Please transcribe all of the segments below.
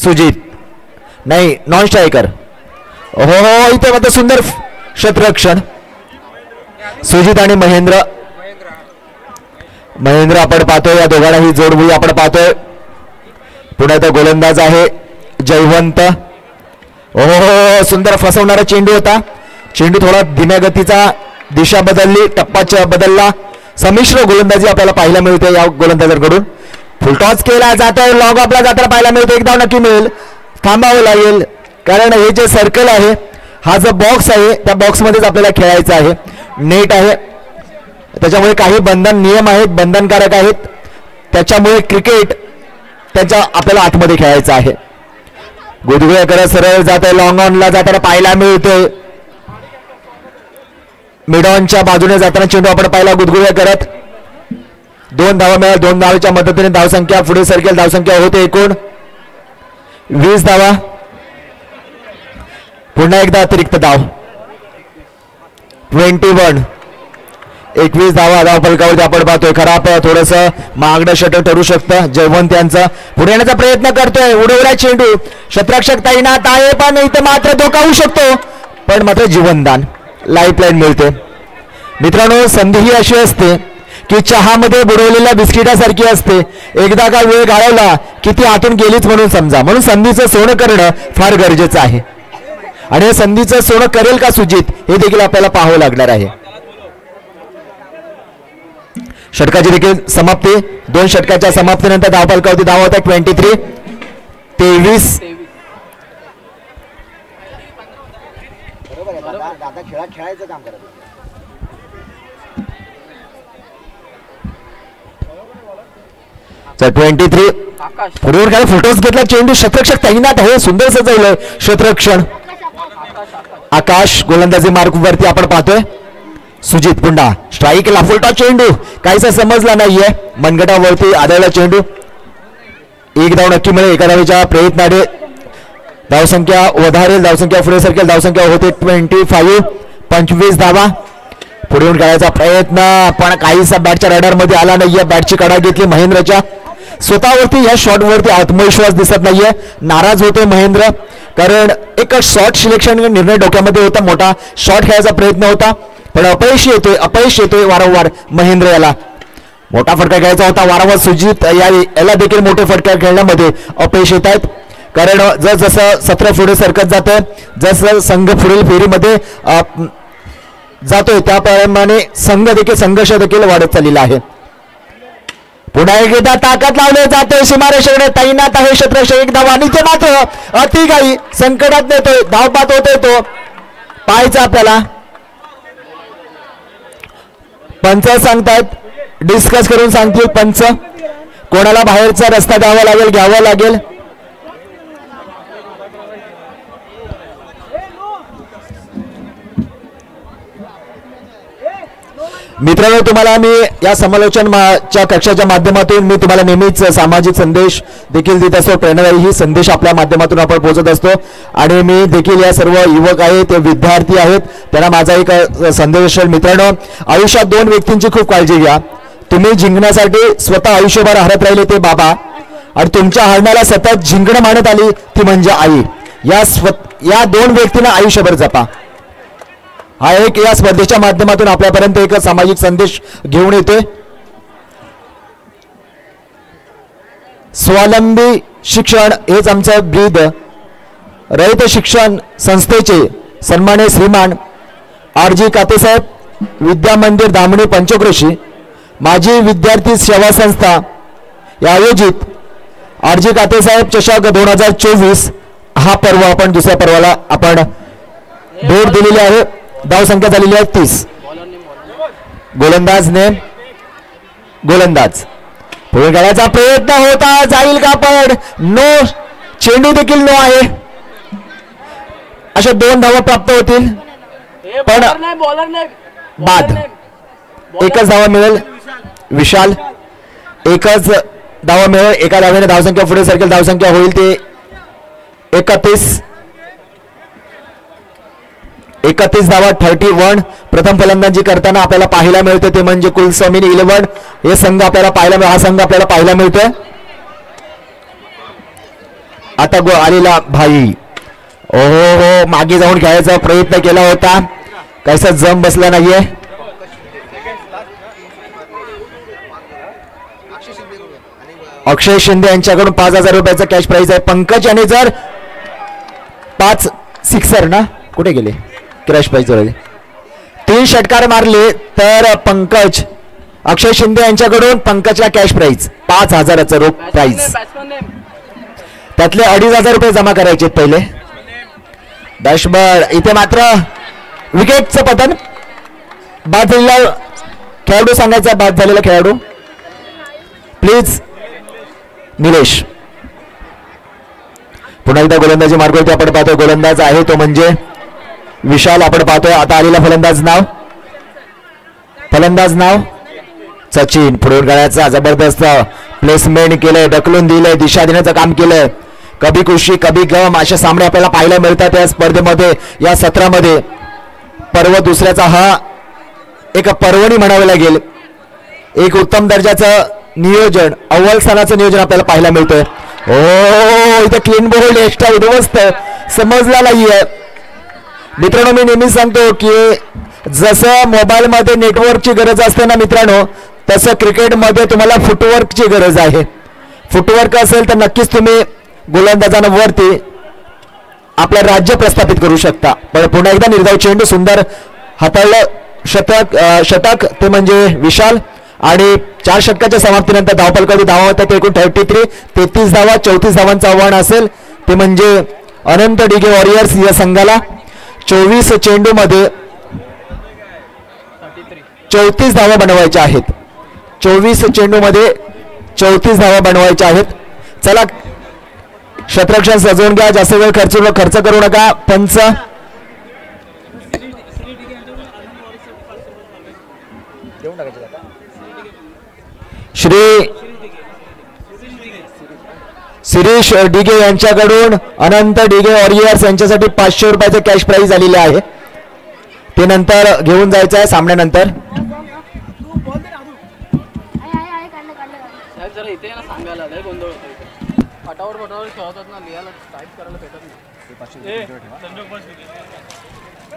सुजित नाही non striker. हो इथे मध्ये सुंदर क्षेत्ररक्षण. सुजित आणि महेंद्र आपण पाहतोय या दोघांना ही जोडबुई आपण पाहतोय. पुन्हा तो गोलंदाज आहे जयवंत. हो सुंदर फसवणारा चेंडू होता. चेंडू थोडा धीम्या गतीचा दिशा बदलली टप्पा बदलला. संमिश्र गोलंदाजी आपल्याला पाहायला मिळते या गोलंदाजांकडून. फुलटॉस केला जातोय लॉग ऑफला जाताना पाहायला मिळते. एक धाव नक्की मिळेल. थांबावं लागेल कारण हे जे सर्कल आहे हा जो बॉक्स आहे त्या बॉक्समध्येच आपल्याला खेळायचं आहे. नेट आहे त्याच्यामुळे काही नियम आहेत बंधनकारक आहेत. त्याच्यामुळे क्रिकेट त्याच्या आपल्याला आतमध्ये खेळायचं आहे. गुदगुळे करत सरळ जात आहे. लॉंग ऑनला जाताना पाहायला मिळतोय. मिड ऑनच्या बाजूने जाताना चेंडू आपण पाहिला गुदगुळे करत. 2 धावा मिळाल्या. 2 धावेच्या मदतीने धावसंख्या पुढे सरकेल. धावसंख्या होते एकूण 20 धावा. पुन्हा एकदा अतिरिक्त धाव 21. 21 धावा धाव फलकावरती आपण पाहतोय. खराब थोडस मागणं षटक ठरू शकतं. जयवंत यांचा पुढे येण्याचा प्रयत्न करतोय. उडवला चेंडू. क्षेत्ररक्षक तैनात आहे पण इथे मात्र धोका होऊ शकतो. पण मात्र जीवनदान लाईफलाईन मिळते. मित्रांनो संधी ही अशी असते की चहामध्ये बुडवलेल्या बिस्किटासारखी असते. एकदा का वेळ घालवला की ती आतून गेलीच म्हणून समजा. म्हणून संधीचं सोनं करणं फार गरजेचं आहे. आणि हे संधीचं सोनं करेल का सुजित हे देखील आपल्याला पाहावं लागणार आहे. षटकाची देखील समाप्ती. 2 षटकाच्या समाप्तीनंतर धाव फलकावरती धाव होता 23. खेळायचं काम करत. तर 23 पुढे काय फोटोज घेतला. चेंडू क्षेत्ररक्षक तैनात आहे. सुंदर सजवलंय क्षेत्ररक्षण. आकाश गोलंदाजी मार्क वरती आपण पाहतोय. सुजित पुन्हा स्ट्राईकला फुलटा चेंडू काहीसा समजला नाहीये. मनगटावरती आदळला चेंडू. 1 धाव नक्की मिळेल. एका धावेच्या प्रयत्नाने धावसंख्या वधारेल. धावसंख्या पुढे सरकेल. धावसंख्या होते 25 धावा. पुढे येऊन खेळायचा प्रयत्न पण काहीसा बॅटच्या रडार मध्ये आला नाहीये. बॅटची कडा घेतली महेंद्रच्या. स्वतःवरती या शॉट वरती आत्मविश्वास दिसत नाहीये. नाराज होतोय महेंद्र कारण एक शॉट सिलेक्शन निर्णय डोक्यामध्ये होता. मोठा शॉट खेळायचा प्रयत्न होता पण अपयश येतोय वारंवार महेंद्र याला. मोठा फटका घ्यायचा होता वारंवार. सुजित याला देखील मोठे फटका खेळण्यामध्ये अपयश येत आहेत. कारण जसं सत्र पुढे सरकत जातं जसं संघ पुढील फेरीमध्ये जातोय त्याप्रमाणे संघर्ष देखील वाढत चाललेला आहे. पुन्हा एकदा ताकद लावले जाते. सीमारेषेकडे तैनात आहे क्षेत्ररक्षक. 1 धाव आणि ते मात्र अतिघाई संकटात नेतोय. धावपात होतोय तो पाहायचा आपल्याला. पंच सांगतायत डिस्कस करून सांगतील पंच कोणाला बाहेरचा रस्ता घ्यावा लागेल. मित्रांनो तुम्हाला मी या समालोचनच्या कक्षाच्या माध्यमातून मी तुम्हाला नेहमीच सामाजिक संदेश देखील देत असतो. प्रेरणादायी ही संदेश आपल्या माध्यमातून आपण पोहोचत असतो. आणि मी देखील या सर्व युवक आहेत ते विद्यार्थी आहेत त्यांना माझा एक संदेश असेल. मित्रांनो आयुष्यात 2 व्यक्तींची खूप काळजी घ्या. तुम्ही जिंकण्यासाठी स्वतः आयुष्यभर हरत राहिले ते बाबा आणि तुमच्या हरण्याला सतत जिंकणं मानत आली ती म्हणजे आई. या 2 व्यक्तींना आयुष्यभर जपा. हा एक या स्पर्धेच्या माध्यमातून आपल्यापर्यंत एक सामाजिक संदेश घेऊन येतोय. स्वावलंबी शिक्षण हेच आमचं ब्रीद. रयत शिक्षण संस्थेचे सन्माननीय श्रीमान RG कातेसाहेब विद्या मंदिर धामणी पंचक्रोशी माजी विद्यार्थी सेवा संस्था या आयोजित RG कातेसाहेब चषक 2024 हा पर्व आपण दुसऱ्या पर्वाला आपण भेट दिलेली आहे. धावसंख्या झालेली आहे 30. गोलंदाज पुढे खेळायचा प्रयत्न होता. जाईल का पण नो. चेंडू देखील नो आहे. अशा 2 धावा प्राप्त होतील पण बाद. 1च धावा मिळेल. विशाल 1च धावा मिळेल. एका धावेने धावसंख्या पुढे सरकेल. धावसंख्या होईल ते 31 धावा 31. प्रथम फलंदाजी करताना आपल्याला पाहायला मिळते ते म्हणजे कुलस्वामिनी 11 हे संघ आपल्याला पाहायला हा संघ आपल्याला पाहायला मिळतोय. आता आलेला भाई हो मागे जाऊन खेळायचा प्रयत्न केला होता, कैसा जम बसला नाहीये. अक्षय शिंदे यांच्याकडून 5,000 रुपयाचा कॅश प्राइज आहे. पंकज याने जर 5 सिक्सर ना कुठे गेले कॅश प्राइज वर 3 षटकार मारले तर पंकज अक्षय शिंदे यांच्याकडून पंकजला कॅश प्राइज 5,000चं रोख प्राइज, त्यातले 2,500 रुपये जमा करायचे पहिले. दशबळ इथे मात्र विकेटचं पतन. बाद झालेला खेळाडू सांगायचा, बाद झालेला खेळाडू प्लीज निलेश. पुन्हा एकदा गोलंदाजी मार्गावरती आपण पाहतोय, गोलंदाज आहे तो म्हणजे विशाल. आपण पाहतोय आता आलेला फलंदाज नाव सचिन. पुढून गळ्याचा जबरदस्त प्लेसमेंट केलंय, ढकलून दिलंय, दिशा देण्याचं काम केलंय. कभी खुशी कभी गम अशा सामने आपल्याला पाहायला मिळतात या स्पर्धेमध्ये, या सत्रामध्ये. पर्व दुसऱ्याचा हा एक पर्वणी म्हणावं लागेल. एक उत्तम दर्जाचं नियोजन, अव्वल स्थानाचं नियोजन आपल्याला पाहायला मिळतंय. ओ इथे क्लीन बोल्ड एक्स्ट्रा उद्ध्वस्त समजला नाहीये. मित्रांनो मी नेहमी सांगतो की जसं मोबाईलमध्ये नेटवर्कची गरज असते ना मित्रांनो, तसं क्रिकेटमध्ये तुम्हाला फुटवर्कची गरज आहे. फुटवर्क असेल तर नक्कीच तुम्ही गोलंदाजांवरती आपलं राज्य प्रस्थापित करू शकता. पण पुन्हा एकदा निर्धाव चेंडू सुंदर हाताळलं, षटक ते म्हणजे विशाल. आणि 4 षटकाच्या समाप्तीनंतर धावफलकावरती धावा होतात एकूण 33 धावा. 34 धावांचं आव्हान असेल ते म्हणजे अनंत डिगे वॉरियर्स या संघाला. 24 चेंडूमध्ये 34 धावा बनवायच्या आहेत. 24 चेंडूमध्ये 34 धावा बनवायच्या आहेत. चला क्षेत्ररक्षण सजवून घ्या, जास्त वेळ खर्च करू नका. पंच श्री शिरीष डिगे यांच्याकडून अनंत डिगे वॉरियर्स यांच्यासाठी 500 रुपयाचे कॅश प्राइज आलेले आहे. ते नंतर घेऊन जायचं आहे सामन्यानंतर.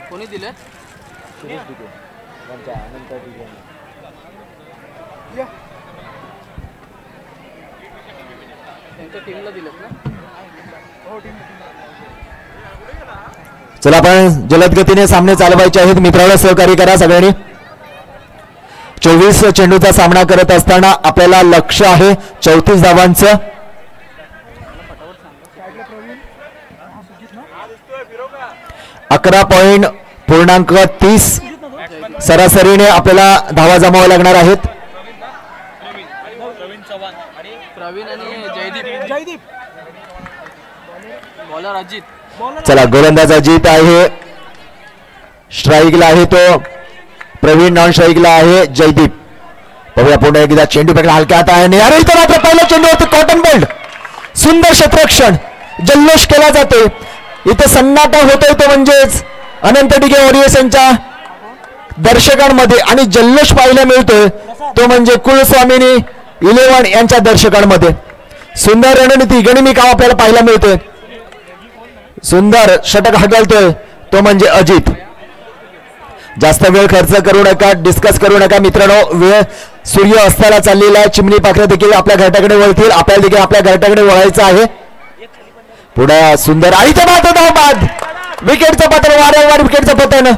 कोणी दिले त्यांच्या टीमला दिलेत ना. चला आपण जलद गतीने सामने चालवायचे आहेत. मित्रांनो सहकार्य करा सगळ्यांनी. 24 चेंडूचा सामना करत असताना आपल्याला लक्ष आहे 34 धावांचं. 11.30 सरासरीने आपल्याला धावा जमावा लागणार आहेत. प्रवीण आणि जयदीप बॉलर अजित. चला गोलंदाज अजित आहे, स्ट्राईकला आहे तो प्रवीण, नॉन स्ट्राईकला आहे जयदीप. बघूया पुन्हा एकदा चेंडू फेकला हलक्या हाताने. अरे इथं मात्र पहिला चेंडू होते कॉटन बोल्ड. सुंदर क्षेत्ररक्षण, जल्लोष केला जातोय इथे, सन्नाटा होतोय तो म्हणजेच अनंत डिगे वॉरियर्स यांच्या दर्शकांमध्ये. आणि जल्लोष पाहायला मिळतोय तो म्हणजे कुलस्वामिनी 11 यांच्या दर्शकांमध्ये. सुंदर रणनीती गणिमी काम आपल्याला पाहायला मिळतोय. सुंदर षटक हाकलतोय तो म्हणजे अजित. जास्त वेळ खर्च करू नका, डिस्कस करू नका मित्रांनो. वेळ सूर्य अस्ताला चाललेला आहे. चिमणी पाखरं देखील आपल्या घरट्याकडे वळतील, आपल्याला देखील आपल्या घरट्याकडे वळायचं आहे. पुढे सुंदर आणि ते मात्र धाव बाद. विकेटचं पतन, वारंवार विकेटचं पतन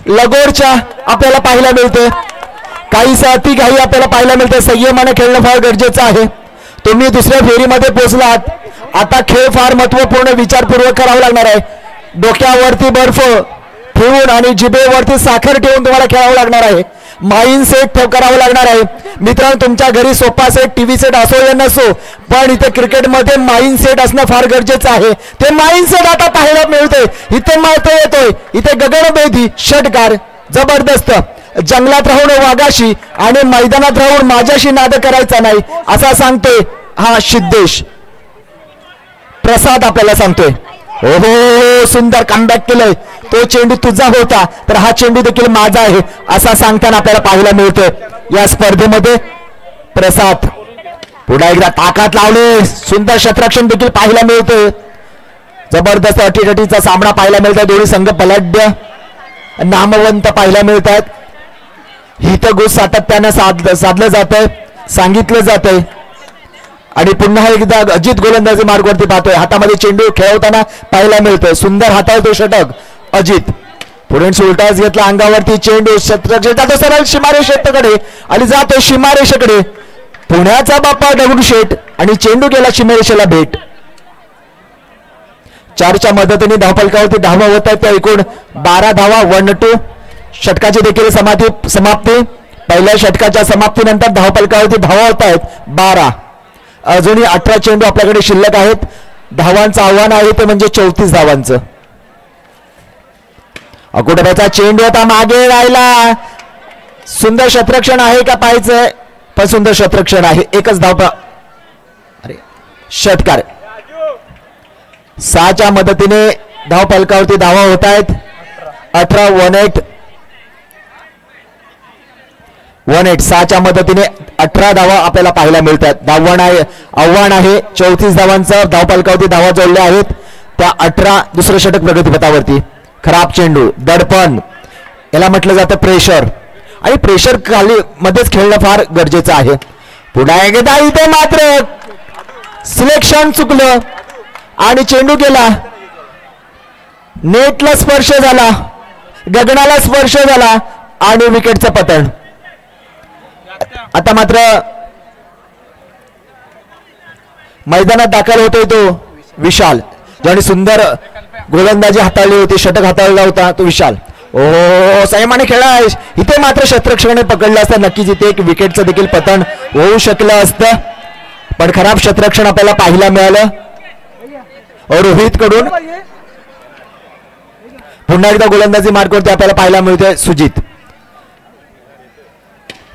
लगोरच्या आपल्याला पाहायला मिळते. काहीसा अति घाई आपल्याला पाहायला मिळते. संयमाने खेळणं फार गरजेचं आहे. तुम्ही दुसऱ्या फेरीमध्ये पोहोचलात, आता खेळ फार महत्वपूर्ण विचारपूर्वक करावा लागणार आहे. डोक्यावरती बर्फ ठेवून आणि जिभेवरती साखर ठेवून तुम्हाला खेळावं लागणार आहे. माइंड सेट करावं लागणार आहे मित्रांनो. तुमच्या घरी सोफा सेट, टीव्ही सेट असो या नसो, पण इथे क्रिकेटमध्ये माइंड सेट असणं फार गरजेचं आहे. ते माइंड सेट आता पाहायला मिळते. इथे मारता येतोय, इथे गगनभेदी षटकार जबरदस्त. जंगलात राहून वाघाशी आणि मैदानात राहून माझ्याशी नाद करायचा नाही असा सांगतोय हा सिद्धेश. प्रसाद आपल्याला सांगतोय. ओहो सुंदर कमबॅक केलंय. तो चेंडू तुझा होता तर हा चेंडू देखील माझा आहे असा सांगताना आपल्याला पाहायला मिळतोय या स्पर्धेमध्ये. प्रसाद पुन्हा एकदा ताकद लावले, सुंदर क्षेत्ररक्षण देखील पाहायला मिळतं. जबरदस्त अटीतटीचा सामना पाहायला मिळतोय. दोन्ही संघ बलाढ्य नामवंत पाहायला मिळतात. हितगुज सातत्यानं साधलं जातंय, सांगितलं जातंय. आणि पुन्हा एकदा अजित गोलंदाजी मार्गवरती पाहतोय. हातामध्ये चेंडू खेळवताना पाहायला मिळतोय. सुंदर हाताळतो षटक अजित. पुढे उलटाच घेतला अंगावरती चेंडू, क्षेत्ररक्षण जातो सरळ सीमारेषेकडे आणि जातो सीमारेषेकडे. पुण्याचा बाप्पा दगडूशेठ आणि चेंडू गेला सीमारेषेला भेट. 4च्या मदतीने धावफलकावरती धावा होत आहेत. त्या एकूण 12 धावा 1-2. षटकाची देखील समाप्ती. पहिल्या षटकाच्या समाप्तीनंतर धावफलकावरती धावा होत आहेत 12. अजूनही 18 चेंडू आपल्याकडे शिल्लक आहेत. धावांचं आव्हान आहे ते म्हणजे 34 धावांचं. अकोटब्याचा चेंडू आता मागे राहिला. सुंदर क्षेत्ररक्षण आहे का पाहायचंय, पण सुंदर क्षेत्ररक्षण आहे. एकच धाव. अरे षटकार. 6च्या मदतीने धावफलकावरती धावा होत आहेत 18. 1-8. 6च्या मदतीने 18 धावा आपल्याला पाहायला मिळतात. आव्हान आहे 34 धावांचं. धावफलकावरती धावा जोडल्या आहेत त्या 18. दुसरं षटक प्रगतीपथावरती. खराब चेंडू, दडपण, याला म्हटलं जातं प्रेशर. आणि प्रेशर खाली मध्येच खेळणं फार गरजेचं आहे. पुन्हा एकदा इथे मात्र सिलेक्शन चुकलं आणि चेंडू गेला. नेटला स्पर्श झाला, गगनाला स्पर्श झाला आणि विकेटचं पतन. आता मात्र मैदानात दाखल होतोय तो विशाल, ज्याने सुंदर गोलंदाजी हाताळली होती, षटक हाताळला होता तो विशाल. ओ संयमाने खेळा. इथे मात्र क्षेत्ररक्षणाने पकडलं असतं नक्कीच इथे एक विकेटचं देखील पतन होऊ शकलं असतं, पण खराब क्षेत्ररक्षण आपल्याला पाहायला मिळालं रोहित कडून. पुन्हा एकदा गोलंदाजी मार्कवरती आपल्याला पाहायला मिळतोय सुजित.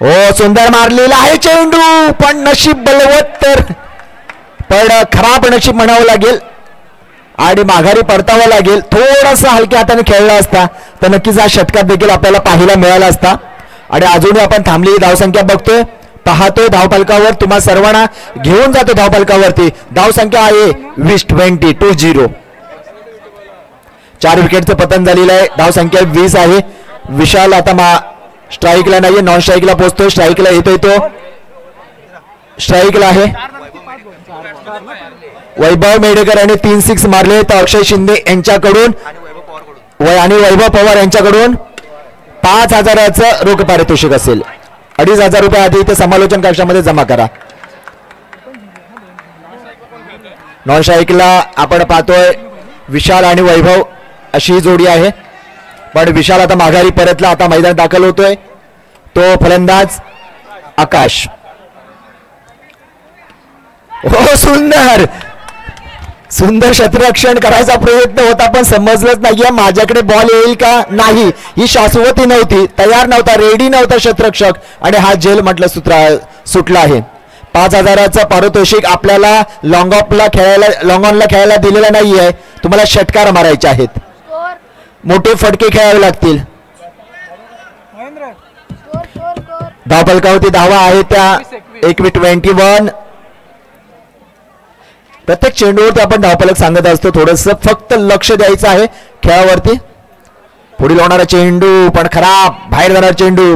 ओ सुंदर मारलेला आहे चेंडू, पण नशीब बलवत्तर, पण खराब नशीब म्हणावं लागेल आणि माघारी परतावं लागेल. थोडासा हलक्या हाताने खेळला असता तर नक्कीच हा षटकार देखील आपल्याला पाहायला मिळाला असता. आणि अजूनही आपण थांबलेली धावसंख्या बघतोय, पाहतोय धावफलकावर. तुम्हा सर्वांना घेऊन जातो धावफलकावरती. धावसंख्या आहे 20. 4 विकेटचं पतन झालेलं आहे. धावसंख्या 20 आहे. विशाल आता स्ट्राईकला नाहीये, नॉन स्ट्राईकला पोहोचतोय. स्ट्राईकला येतोय तो, स्ट्राईकला आहे. वैभव मेडेकर यांनी 3 6 मारले तर अक्षय शिंदे यांच्याकडून आणि वैभव पवार यांच्याकडून 5,000चं रोख पारितोषिक असेल. 2,500 रुपये आधी इथे समालोचन कक्षामध्ये जमा करा. नॉन स्ट्राईकला आपण पाहतोय विशाल आणि वैभव अशी जोडी आहे, पण विशाल आता माघारी परतला. आता मैदान दाखल होतोय तो फलंदाज आकाश. हो सुंदर सुंदर क्षेत्ररक्षण करायचा प्रयत्न होता, पण समजलंच नाहीये माझ्याकडे बॉल येईल का नाही. ही शाश्वती नव्हती, तयार नव्हता, रेडी नव्हता क्षेत्ररक्षक आणि हा झेल म्हटलं सुटला आहे. 5,000चं पारितोषिक आपल्याला लॉंग ऑनला खेळायला दिलेलं नाहीये. तुम्हाला षटकार मारायचे आहेत, मोठे फटके खेळावे लागतील. धावफलकावरती धावा आहे त्या 21. प्रत्येक चेंडूवरती आपण धावफलक सांगत असतो, थोडस फक्त लक्ष द्यायचं आहे खेळावरती. पुढील होणारा चेंडू पण खराब, बाहेर जाणार चेंडू.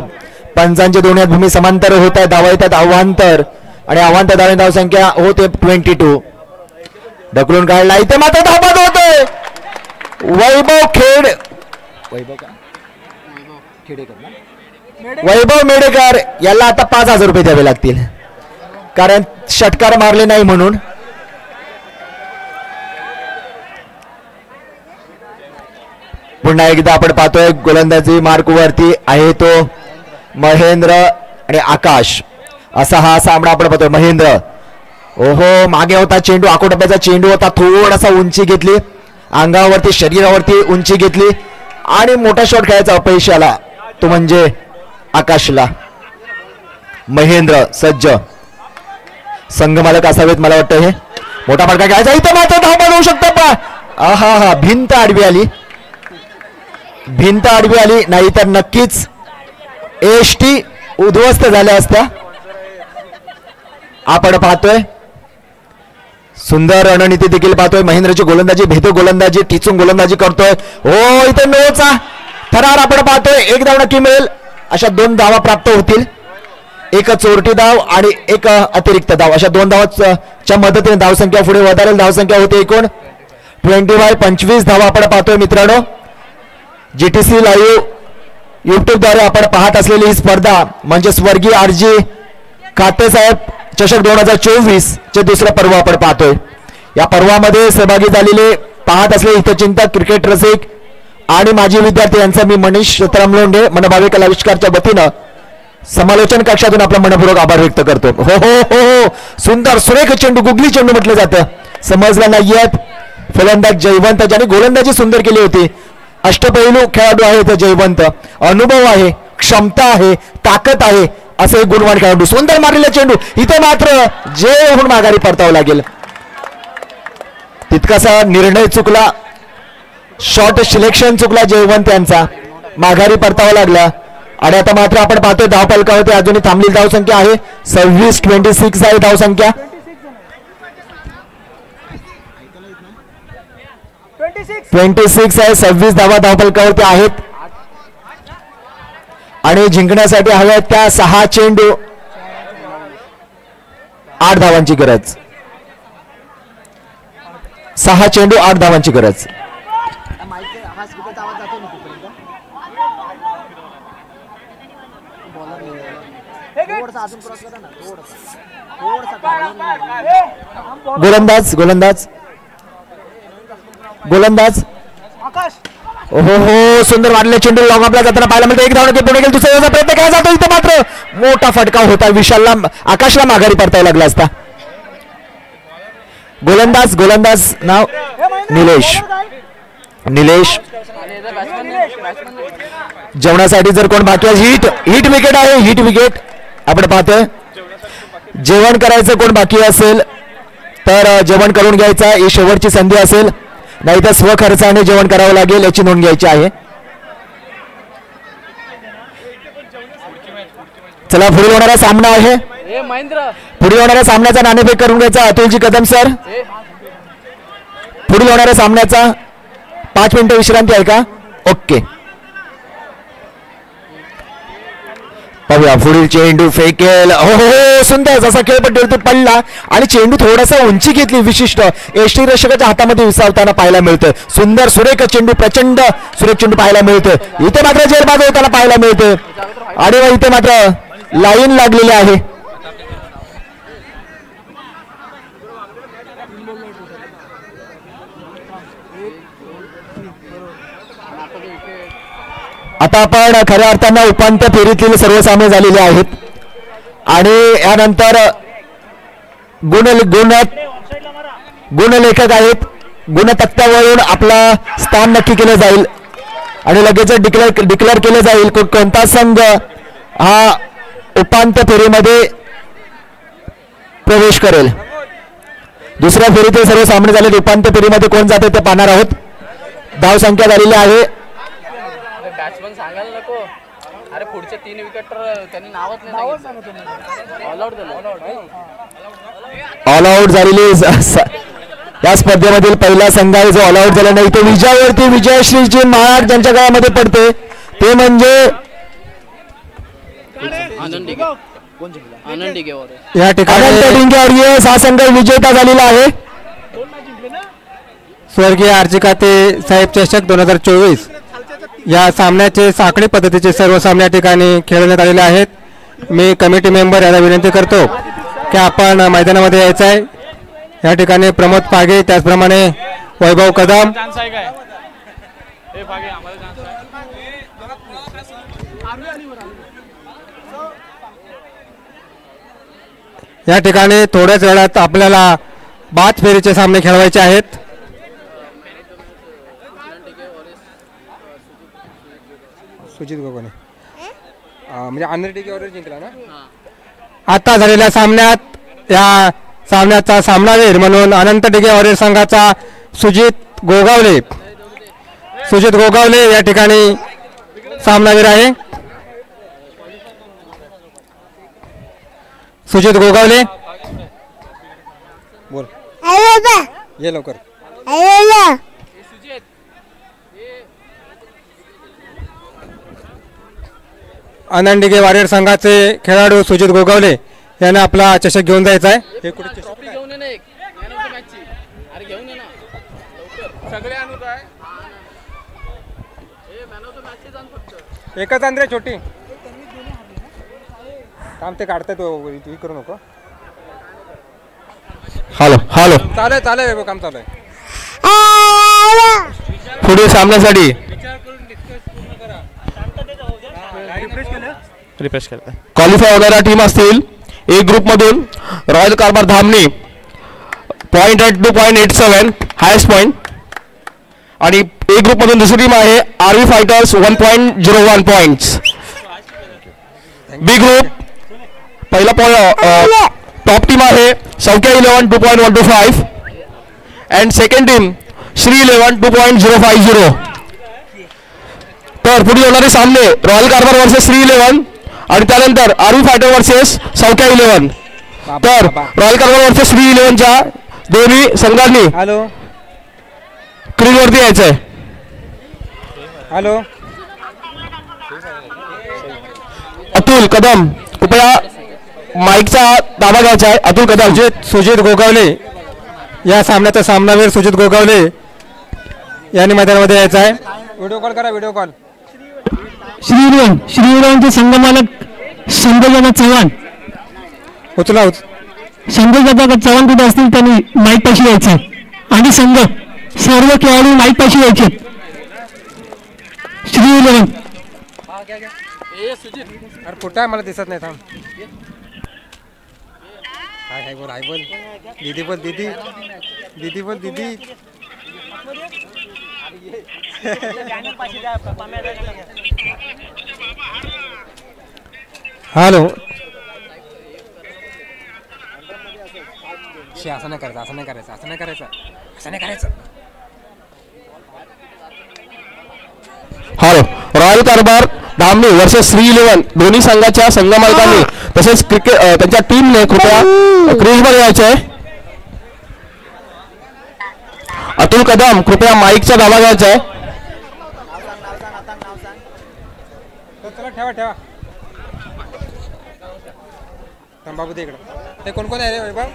पंचांच्या दोन्ही भूमी समांतर होत आहेत, धावा येतात अवांतर आणि अवांतर धाव धावसंख्या होते 22. ढकलून काढला, इथे मात्र धावत होते वैभव मेडेकर याला आता 5,000 रुपये द्यावे लागतील, कारण षटकार मारले नाही म्हणून. पुन्हा एकदा आपण पाहतोय गोलंदाजी मार्कवरती आहे तो महेंद्र आणि आकाश. असा हा सामना आपण पाहतोय. महेंद्र ओहो मागे होता चेंडू, आकोटप्याचा चेंडू होता, थोडासा उंची घेतली अंगावरती, शरीरावरती उंची घेतली आणि मोठा शॉट खेळायचा अपयश आला, तो म्हणजे आकाशला. महेंद्र सज्ज, संघमालक असावेत मला वाटतं. हे मोठा फटका खेळायचा, इथं मात्र धाव होऊ शकतो. पण हा भिंत आडवी आली, भिंत आडवी आली, नाही तर नक्कीच एसटी उद्ध्वस्त झाल्या असत्या. आपण पाहतोय सुंदर रणनीती देखील पाहतोय. महेंद्रची गोलंदाजी, भेदू गोलंदाजी, टिचून गोलंदाजी करतोय. हो इथे नोचा थरार आपण पाहतोय. 1 धाव नक्की मिळेल. अशा 2 धावा प्राप्त होतील. एक चोरटी धाव आणि एक अतिरिक्त धाव, अशा 2 धावांच्या मदतीने धावसंख्या पुढे वधारेल. धावसंख्या होते एकूण 25 धावा आपण पाहतोय मित्रांनो. GTC लाईव्ह युट्यूबद्वारे आपण पाहत असलेली ही स्पर्धा म्हणजे स्वर्गीय RG खाते साहेब चषक 2024 चे दुसरं पर्व आपण पाहतोय. या पर्वामध्ये सहभागी झालेले पाहत असलेले हितचिंतक, क्रिकेट रसिक आणि माजी विद्यार्थी यांचा मी मनीष तरमलोंडे मनभावी कलाविष्कारच्या वतीनं समालोचन कक्षातून आपला मनपूर्वक आभार व्यक्त करतो. हो हो हो हो सुंदर सुरेख चेंडू, गुगली चेंडू म्हटलं जातं. समजला नाहीयेत. फलंदाज जयवंत ज्याने गोलंदाजी सुंदर केली होती. अष्टपैलू खेळाडू आहे ते जयवंत. अनुभव आहे, क्षमता आहे, ताकद आहे असे गुणवान खेळाडू. सुंदर मारलेला चेंडू. इथे मात्र जे होऊन माघारी परतावं लागेल. तितकासा निर्णय चुकला, शॉर्ट सिलेक्शन चुकला जयवंत यांचा. माघारी परतावा लागला आणि आता मात्र आपण पाहतोय धावफलकावरती अजूनही थांबलेली धावसंख्या आहे 26 आहे धावसंख्या. 26 आहे. 26 धावा धावफलकावरती आहेत आणि जिंकण्यासाठी हव्या त्या 6 चेंडू 8 धावांची गरज. 6 चेंडू 8 धावांची गरज. गोलंदाज गोलंदाज गोलंदाज हो हो सुंदर वाढले चेंडू लॉंग आपला जाताना पाहायला मिळतो. 1 धाव पुढे गेल. दुसऱ्या प्रयत्न केला जातो. इथे मात्र मोठा फटका होता. विशालला, आकाशला माघारी परतावा लागला असता. गोलंदाज गोलंदाज नाव निलेश. निलेश जेवणासाठी जर कोण बाकी आहे, हिट विकेट आहे. हिट विकेट आपण पाहतोय. जेवण करायचं कोण बाकी असेल तर जेवण करून घ्यायचं. ही शेवटची संधी असेल, नाही तर स्वखर्चाने जेवण करावं लागेल याची नोंद घ्यायची आहे. चला पुढील होणारा सामना आहे. पुढील होणाऱ्या सामन्याचा नाणेफेक करून घ्यायचा. अतुलजी कदम सर, पुढील होणाऱ्या सामन्याचा 5 मिनिटं विश्रांती आहे का? ओके. पाहूया पुढील चेंडू फेकेल. हो हो सुंदर जसा खेळपट्टीवरती पडला आणि चेंडू थोडासा उंची घेतली. विशिष्ट एष्टी रक्षकाच्या हातामध्ये विसावताना पाहायला मिळतोय. सुंदर सुरेख चेंडू, प्रचंड सुरेख चेंडू पाहायला मिळतोय. इथे मात्र जेरबाज होताना पाहायला मिळतोय आणि इथे मात्र लाईन लागलेली आहे. आता आपण खऱ्या अर्थानं उपांत्य फेरीतील सर्व सामने झालेले आहेत आणि यानंतर गुणलेखक आहेत. गुणतक्त्यावरून आपला स्थान नक्की केलं जाईल आणि लगेच डिक्लेअर केलं जाईल कोणता संघ हा उपांत्य फेरीमध्ये प्रवेश करेल. दुसऱ्या फेरीतील सर्व सामने झाले. उपांत्य फेरीमध्ये कोण जाते ते पाहणार आहोत. धावसंख्या झालेली आहे. सांगायला नको. अरे पुढचे 3 विकेट त्यांनी नावच नाही. ऑल आउट झालेली या स्पर्धेमधील पहिला संघ आहे जो ऑल आउट झाला नाही. तो विजयावरती विजयश्रीची माळ ज्यांच्या गळ्यामध्ये पडते ते म्हणजे या ठिकाणी हा संघ विजेता झालेला आहे. स्वर्गीय RG खाते साहेब चषक 2024 या सामन्याचे साखळी पद्धतीचे सर्व सामने या ठिकाणी खेळवण्यात आलेले आहेत. मी कमिटी मेंबर यांना विनंती करतो की आपण मैदानामध्ये यायचं आहे. या ठिकाणी प्रमोद पागे, त्याचप्रमाणे वैभव कदम, या ठिकाणी थोड्याच वेळात आपल्याला 5 फेरीचे सामने खेळवायचे आहेत. सुजित गोगोने म्हणजे अनर्टिकेवर जिंकला ना. आता झालेल्या सामन्यात या सामन्याचा सामनावीर म्हणून अनंत डिगे वॉरियर संघाचा सुजित गोगावले या ठिकाणी सामनावीर आहे. सुजित गोगावले बोल ये लवकर. आनंदिगे वॉरियर संघाचे खेळाडू सुजित गोगावले याने आपला चषक घेऊन जायचा आहे. हे कुठे चषक ट्रॉफी घेऊन ये ना एक मॅन ऑफ द मॅचची. अरे घेऊन ये ना लवकर. सगळे आणू काय हे मॅन ऑफ द मॅचची जाण फक्त. एकच आंद्रे छोटी काम ते काढताय तो तुम्ही करू नको. हॅलो हॅलो चालेल चालेल काम चालू आहे. पुढील सामन्यासाठी क्वालिफाय होणाऱ्या टीम असतील. ए ग्रुप मधून रॉयल कारभार धामणी .82.87 हायस्ट पॉईंट आणि ए ग्रुप मधून दुसरी टीम आहे आरवी फायटर्स 1.01 पॉइंट्स. बी ग्रुप पहिला टॉप टीम आहे सौक्या 11 2.125 अँड सेकंड टीम श्री 11 2.050. तर पुढे होणारे सामने रॉयल कारभार वर्सेस श्री 11 आणि त्यानंतर आरवी फायटर वर्सेस सौक्या 11. तर रॉयल कारभार वर्सेस श्री 11च्या दोन्ही संघांनी हॅलो क्रीजवरती यायचंय. हॅलो अतुल कदम कृपया माईकचा दाबा घ्यायचा आहे. अतुल कदम. सुजित गोगावले या सामन्याचा सामनावीर सुजित गोगावले यांनी मैदानामध्ये यायचा आहे. व्हिडिओ कॉल करा व्हिडिओ कॉल. श्रीरामचे संघमालक संजय चव्हाण उचला संजय चव्हाण कुठे असतील त्यांनी माईक पाशी यायचे आणि संघ सर्व खेळाडू माईक पाशी यायचे. श्रीराम अरे कुठं आहे मला दिसत नाही. थांब हाय बोल हाय बोल दीदी बोल दीदी दीदी बोल दीदी. हॅलो असं नाही करायचं असं नाही करायचं असं नाही करायचं असं नाही करायचं. हॅलो रॉयल कारभार धामणी वर्सेस श्री 11 दोन्ही संघाच्या संघमालकांनी तसेच क्रिकेट त्यांच्या टीमने कृपया क्रीजवर यायचे आहे. अतुल कदम कृपया माईकचा दाबा घ्यायचा आहे. चला ठेवा ठेवा. बाबू दे इकडं. ते कोण कोण आहे रे वैभव.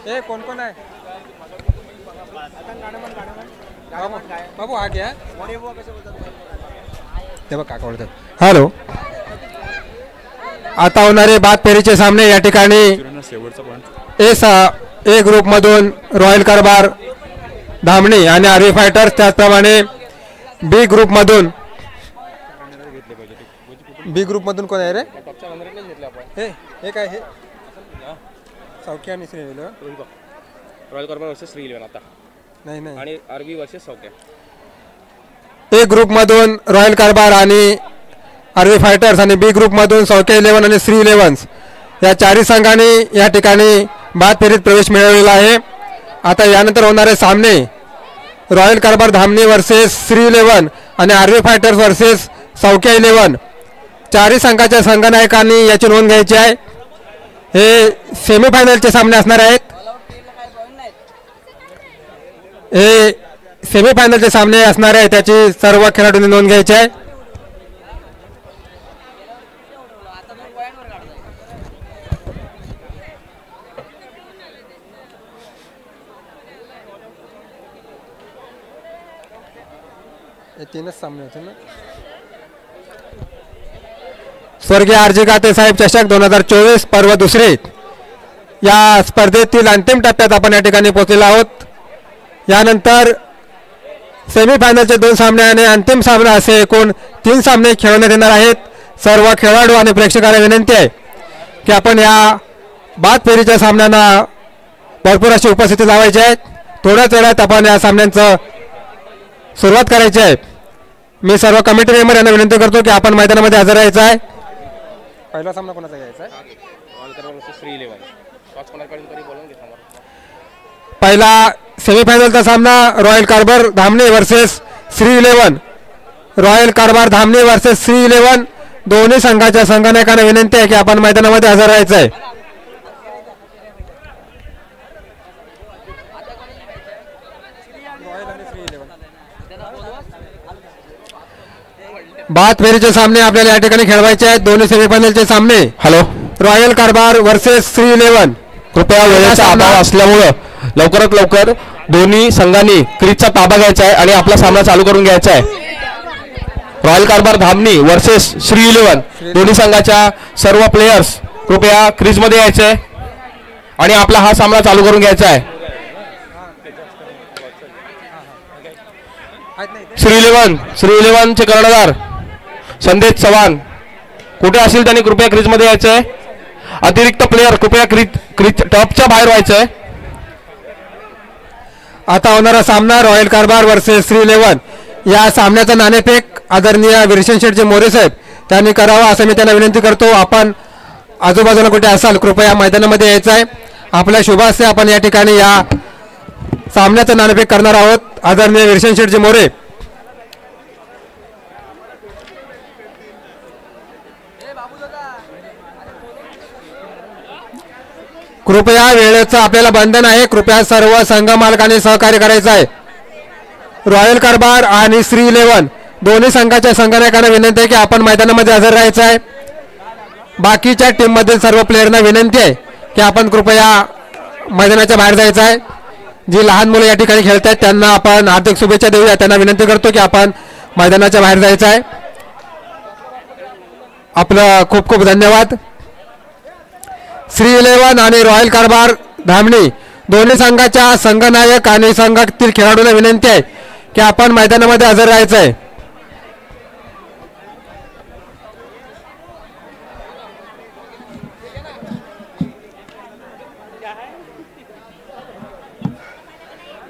ए कोण कोण आहे बाबू हा घ्या. ते बघ काका ओळखतात. हॅलो आता होणारे बाद फेरीचे सामने या ठिकाणी ए ग्रुप मधून रॉयल कारभार धामणी आणि आरवी फायटर्स त्याचप्रमाणे बी ग्रुप मधून कोण आहे रे. हे काय हे सौक्या आणि श्री रॉयल कारभार वर्सेस श्री 11 आता नाही नाही आणि आरबी वर्सेस सौक्या. ए ग्रुप मधून रॉयल कारभार आणि आरवी फायटर्स आणि बी ग्रुप मधून सौक्या 11 आणि श्री 11 या चारही संघांनी या ठिकाणी बाद फेरीत प्रवेश मिळवलेला आहे. आता यानंतर होणारे सामने रॉयल कारभार धामणी वर्सेस श्री 11 आणि आरवी फायटर्स वर्सेस सौक्या 11 चारही संघाच्या संघनायकांनी याची नोंद घ्यायची आहे. हे सेमीफायनलचे सामने असणार आहेत. हे सेमीफायनलचे सामने असणार आहे त्याची सर्व खेळाडूंनी नोंद घ्यायची आहे. तीनच सामने होते ना. स्वर्गीय आरजी गाते साहेब चषक 2024 पर्व दुसरे या स्पर्धेतील अंतिम टप्प्यात आपण या ठिकाणी पोहोचलेलो आहोत. यानंतर सेमीफायनलचे 2 सामने आणि अंतिम सामना असे एकूण 3 सामने खेळवण्यात येणार आहेत. सर्व खेळाडू आणि प्रेक्षकांना विनंती आहे की आपण या बाद फेरीच्या सामन्यांना भरपूर अशी उपस्थिती लावायची आहे. थोड्याच वेळात आपण या सामन्यांचं सुरुवात करायची आहे. मी सर्व कमिटी मेंबर यांना विनंती करतो की आपण मैदानामध्ये हजर राहायचं आहे. पहिला सामना कोणाचा घ्यायचा आहे. पहिला सेमीफायनलचा सामना रॉयल कारभार धामणी वर्सेस श्री 11 रॉयल कारभार धामणी वर्सेस श्री 11 दोन्ही संघाच्या संघनायकांना विनंती आहे की आपण मैदानामध्ये हजर राहायचं आहे. बाद फेरीचे सामने आपल्याला या ठिकाणी खेळवायचे आहेत. दोन्ही सेमीफायनलचे सामने. हॅलो, रॉयल कारभार वर्सेस श्री 11. कृपया वेळेचा अभाव असल्यामुळं लवकरात लवकर दोन्ही संघांनी क्रीजचा ताबा घ्यायचा आहे आणि आपला सामना चालू करून घ्यायचा आहे. रॉयल कारभार धामणी वर्सेस श्री 11 दोन्ही संघाच्या सर्व प्लेयर्स कृपया क्रीज मध्ये यायचे आणि आपला हा सामना चालू करून घ्यायचा आहे. श्री 11 चे कर्णधार संदेश चव्हाण कुठे असेल त्यांनी कृपया क्रीज मध्ये यायचंय. अतिरिक्त प्लेयर कृपया क्रीज टॉपच्या बाहेर व्हायचंय. आता होणारा सामना रॉयल कारभार वर्सेस श्री 11. या सामन्याचा नाणेफेक आदरणीय विरशन शेठचे मोरे साहेब त्यांनी करावा असं मी त्यांना विनंती करतो. आपण आजूबाजूला कुठे असाल कृपया मैदानामध्ये यायचं आहे. आपल्या शुभास्ते आपण या ठिकाणी या सामन्याचं नाणेफेक करणार आहोत. आदरणीय विरशन शेठचे मोरे. कृपया वेळेचं आपल्याला बंधन आहे. कृपया सर्व संघ मालकांनी सहकार्य करायचं आहे. रॉयल कारभार आणि श्री 11 दोन्ही संघाच्या संघनायकांना विनंती आहे की आपण मैदानामध्ये हजर राहायचं आहे. बाकीच्या टीम मधील सर्व प्लेयरना विनंती आहे की आपण कृपया मैदानाच्या बाहेर जायचं आहे. जी लहान मुलं या ठिकाणी खेळत आहेत त्यांना आपण हार्दिक शुभेच्छा देऊया. त्यांना विनंती करतो की आपण मैदानाच्या बाहेर जायचं आहे. आपलं खूप खूप धन्यवाद. श्री 11 आणि रॉयल कारभार धामणी दोन्ही संघाच्या संघनायक आणि संघातील खेळाडूंना विनंती आहे की आपण मैदानामध्ये हजर राहायचं आहे.